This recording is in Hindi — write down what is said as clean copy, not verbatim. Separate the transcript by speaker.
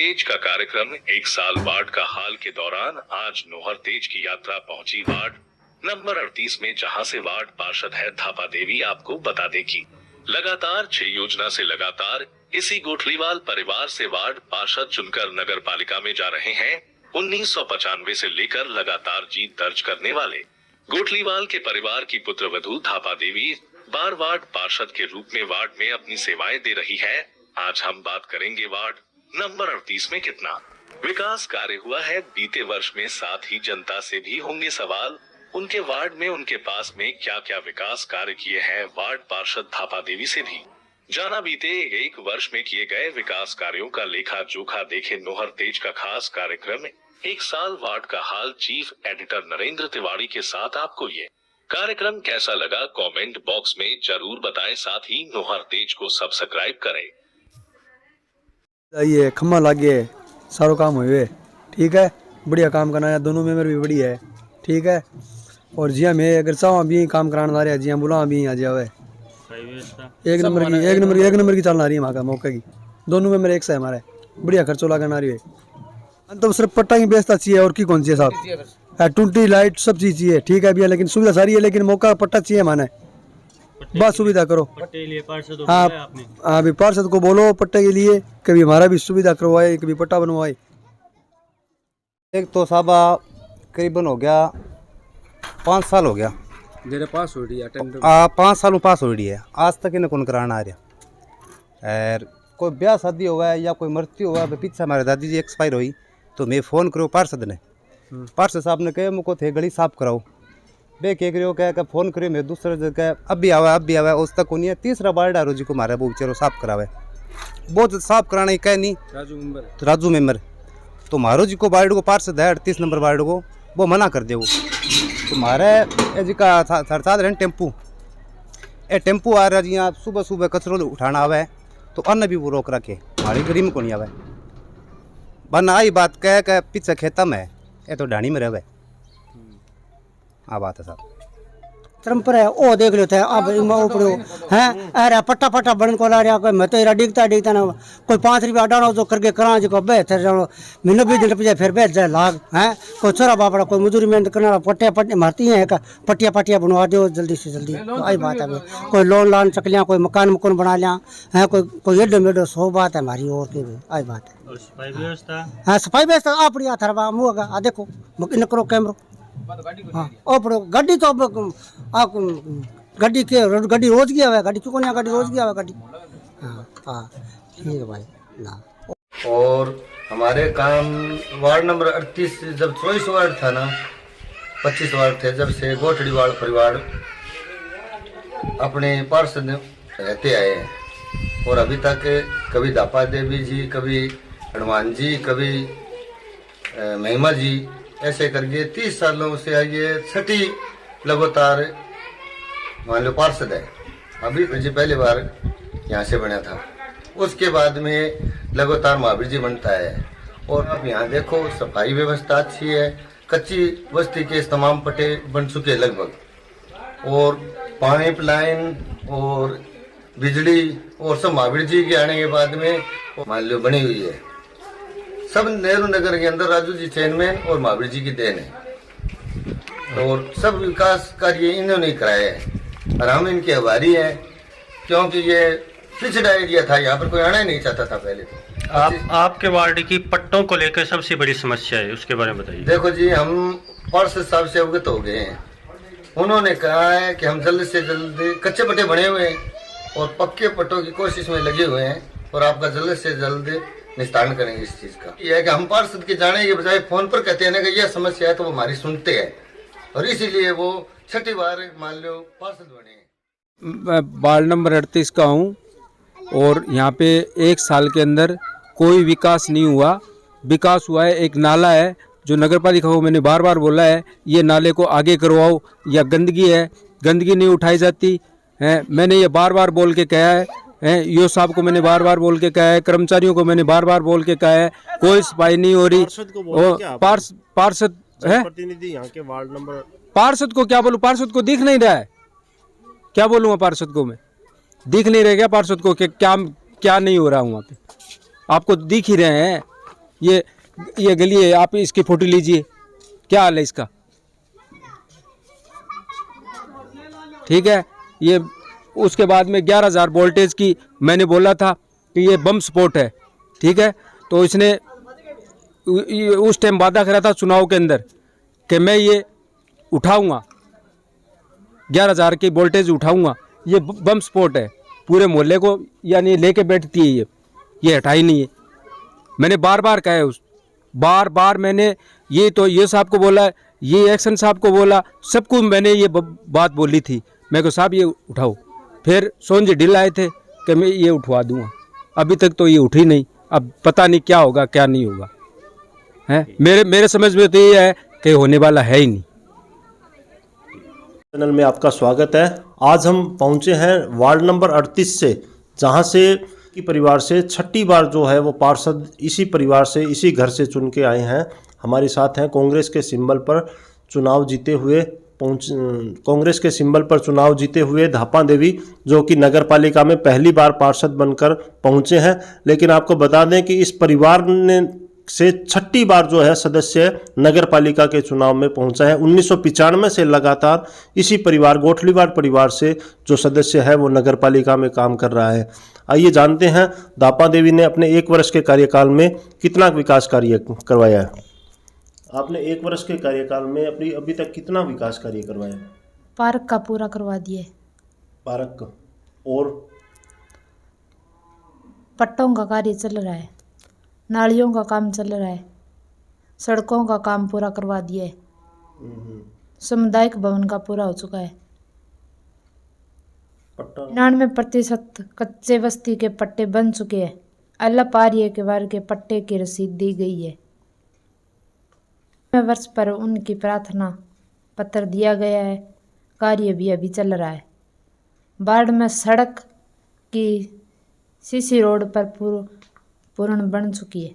Speaker 1: तेज का कार्यक्रम 1 साल वार्ड का हाल के दौरान आज नोहर तेज की यात्रा पहुंची वार्ड नंबर 38 में, जहां से वार्ड पार्षद है थापा देवी आपको बता दे कि लगातार 6 योजना से लगातार इसी गोठलीवाल परिवार से वार्ड पार्षद चुनकर नगर पालिका में जा रहे हैं। 1995 से लेकर लगातार जीत दर्ज करने वाले गोठलीवाल के परिवार की पुत्रवधू थापा देवी बार वार्ड पार्षद के रूप में वार्ड में अपनी सेवाएं दे रही है। आज हम बात करेंगे वार्ड नंबर 38 में कितना विकास कार्य हुआ है बीते वर्ष में, साथ ही जनता से भी होंगे सवाल उनके वार्ड में उनके पास में क्या क्या विकास कार्य किए हैं। वार्ड पार्षद थापा देवी से भी जाना बीते 1 वर्ष में किए गए विकास कार्यों का लेखा जोखा। देखे नोहर तेज का खास कार्यक्रम 1 साल वार्ड का हाल चीफ एडिटर नरेंद्र तिवारी के साथ। आपको ये कार्यक्रम कैसा लगा कमेंट बॉक्स में जरूर बताएं, साथ ही नोहर तेज को सब्सक्राइब करें।
Speaker 2: ये खम्मा लागे सारो काम हुए, ठीक है, बढ़िया काम करना है, दोनों मेंबर भी बढ़िया है, ठीक है। और जिया में अगर चाहो भी काम कराना आ रहा है, जिया बुला भी आ जावे, एक नंबर की चलना रही है वहाँ का मौके की, दोनों मेंबर एक से हमारे बढ़िया खर्चो लगाना आ रही है। तो सिर्फ पट्टा की व्यवस्था चाहिए और की कौन चाहिए साहब, टूटी लाइट सब चीज चाहिए, ठीक है भैया, लेकिन सुविधा सारी है, लेकिन मौका पट्टा चाहिए माने, बस सुविधा करो। हाँ अभी पार्षद को बोलो पट्टे के लिए, कभी हमारा भी सुविधा करवाए, कभी पट्टा बनवाए।
Speaker 3: एक तो साहबा करीबन हो गया 5 साल हो गया
Speaker 2: मेरे पास हो रही है
Speaker 3: 5 सालों पास हो रही है, आज तक इन्हें कौन कराना आ रहा। और कोई ब्याह शादी हुआ है या कोई मृत्यु हुआ है, पीछे हमारे दादी जी एक्सपायर हुई तो मैं फ़ोन करो पार्षद ने, पार्षद साहब ने कहे मुझको थे गली साफ कराओ, बे कह करो कह फ़ोन करियो मैं दूसरे जगह अब भी आवा उस तक नहीं है। तीसरा वार्ड है रोजी को मारे वो बेचारो साफ करावे, बहुत साफ कराना ही कह नहीं राजू मेंबर तो मारो जी को वार्ड को पार्षद है 38 नंबर वार्ड को वो मना कर दे वो तो मारे जी का साधारण टेम्पू आ रहा जी, यहाँ सुबह सुबह कचरो उठाना आवे तो अन्न भी वो रोक रखे, हमारी गरीब में को नहीं आवे बन आई बात कह पीछे खेता में ये तो डाणी में रहे। हाँ बात है साहब
Speaker 4: परंपर है ओ देख लो थे अब ऊपरो हैं अरे पट्टा पट्टा बन को ला रहा कोई मैं तो डिगता ना कोई 5 रुपया डालो तो करके करा जो बे थे महीनों 20 दिन रुपया फिर बेच जाए लाग हैं कोई छोरा बापड़ा कोई मजदूरी मेहनत करने वाला पट्टे मारती हैं पट्टिया बनवा दो जल्दी से जल्दी, तो आई बात है। कोई लोन लान चक लिया, कोई मकान बना लिया है, कोई एडो मेडो 100 बात है हमारी और की आई बात है। हाँ सफाई व्यवस्था अपनी हाथ मुँह आ देखो इन करो कैमरो हाँ गड्डी तो गड्डी रोज की आवे, गड्डी क्यों नहीं गड्डी रोज की आवे गड्डी। हाँ ठीक है भाई ना।
Speaker 5: और हमारे काम वार्ड नंबर 38 जब 24 वार्ड था ना 25 वार्ड थे, जब से गोठलीवाल परिवार अपने पार्षद रहते आए हैं और अभी तक कभी थापा देवी जी, कभी हनुमान जी, कभी महिमा जी, ऐसे करके 30 सालों से ये 6ठी लगातार मान लो पार्षद है। अभी जी पहली बार यहाँ से बना था, उसके बाद में लगातार महावीर जी बनता है। और अब यहाँ देखो सफाई व्यवस्था अच्छी है, कच्ची बस्ती के तमाम पट्टे बन चुके लगभग, और पाइप लाइन और बिजली और सब महावीर जी के आने के बाद में मान लो बनी हुई है। सब नेहरू नगर के अंदर राजू जी चेयरमैन और महावीर जी की देन है, और सब विकास कार्य इन्होंने कराया है और हम इनके आभारी हैं, क्योंकि ये पिछड़ा एरिया था, यहाँ पर कोई आना ही नहीं चाहता था पहले। तो
Speaker 6: आपके वार्ड की पट्टों को लेकर सबसे बड़ी समस्या है, उसके बारे में बताइए।
Speaker 5: देखो जी, हम पार्षद साहब से अवगत हो गए हैं, उन्होंने कहा है कि हम जल्द से जल्द कच्चे पट्टे बने हुए हैं और पक्के पट्टों की कोशिश में लगे हुए हैं और आपका जल्द से जल्द निस्तारण करेंगे इस चीज का। यह है कि हम पार्षद के जाने के बजाय फोन पर कहते हैं ना कि यह समस्या है, तो वो हमारी सुनते हैं और इसीलिए वो 6ठी बार मान लो पार्षद बने।
Speaker 7: वार्ड नंबर 38 का हूँ और यहाँ पे 1 साल के अंदर कोई विकास नहीं हुआ। विकास हुआ है एक नाला है जो नगर पालिका को मैंने बार बार बोला है ये नाले को आगे करवाओ, या गंदगी है, गंदगी नहीं उठाई जाती है, मैंने ये बार बार बोल के कहा है, यो साहब को मैंने बार बार बोल के कहा है, कर्मचारियों को मैंने बार बार बोल के कहा है, कोई सफाई नहीं हो रही। पार्षद है प्रतिनिधि यहाँ के वार्ड नंबर, पार्षद को क्या बोलूं, पार्षद को दिख नहीं रहा है, क्या बोलूँगा पार्षद को, मैं दिख नहीं रह गया पार्षद को क्या क्या नहीं हो रहा हूँ वहाँ पे, आपको दिख ही रहे हैं ये गली है, आप इसकी फोटो लीजिए, क्या हाल है इसका। ठीक है, ये उसके बाद में 11,000 वोल्टेज की मैंने बोला था कि ये बम स्पोर्ट है। ठीक है, तो इसने उस टाइम वादा करा था चुनाव के अंदर कि मैं ये उठाऊंगा, 11,000 की वोल्टेज उठाऊंगा। ये बम स्पोर्ट है, पूरे मोहल्ले को यानी लेके बैठती है ये हटाई नहीं है। मैंने बार बार कहा है, बार बार मैंने ये साहब को बोला, ये एक्शन साहब को बोला, सबको मैंने ये बात बोली थी। मैं को साहब ये उठाओ, फिर सोनजी ढिल आए थे कि मैं ये उठवा दूंगा, अभी तक तो ये उठी नहीं। अब पता नहीं क्या होगा क्या नहीं होगा, है मेरे समझ में तो ये है कि होने वाला है ही नहीं।
Speaker 8: चैनल में आपका स्वागत है। आज हम पहुंचे हैं वार्ड नंबर 38 से, जहां से की परिवार से छठी बार जो है वो पार्षद इसी परिवार से, इसी घर से चुन के आए हैं। हमारे साथ हैं कांग्रेस के सिंबल पर चुनाव जीते हुए धापा देवी, जो कि नगर पालिका में पहली बार पार्षद बनकर पहुंचे हैं। लेकिन आपको बता दें कि इस परिवार ने से छठी बार जो है सदस्य नगर पालिका के चुनाव में पहुंचा है। 1995 से लगातार इसी परिवार, गोठलीवाड़ परिवार से जो सदस्य है वो नगर पालिका में काम कर रहा है। आइए जानते हैं धापा देवी ने अपने 1 वर्ष के कार्यकाल में कितना विकास कार्य करवाया है। आपने 1 वर्ष के कार्यकाल में अपनी अभी तक कितना विकास कार्य करवाया?
Speaker 9: पार्क का पूरा करवा दिए।
Speaker 8: पार्क और
Speaker 9: पट्टों का कार्य चल रहा है, नालियों का काम चल रहा है, सड़कों का काम पूरा करवा दिया है, सामुदायिक भवन का पूरा हो चुका है। 99% कच्चे बस्ती के पट्टे बन चुके हैं। अल्लाह पारिये के वार के पट्टे की रसीद दी गई है। वर्ष पर उनकी प्रार्थना पत्र दिया गया है। कार्य भी अभी चल रहा है। वार्ड में सड़क की सीसी रोड पर पूर्ण बन चुकी है।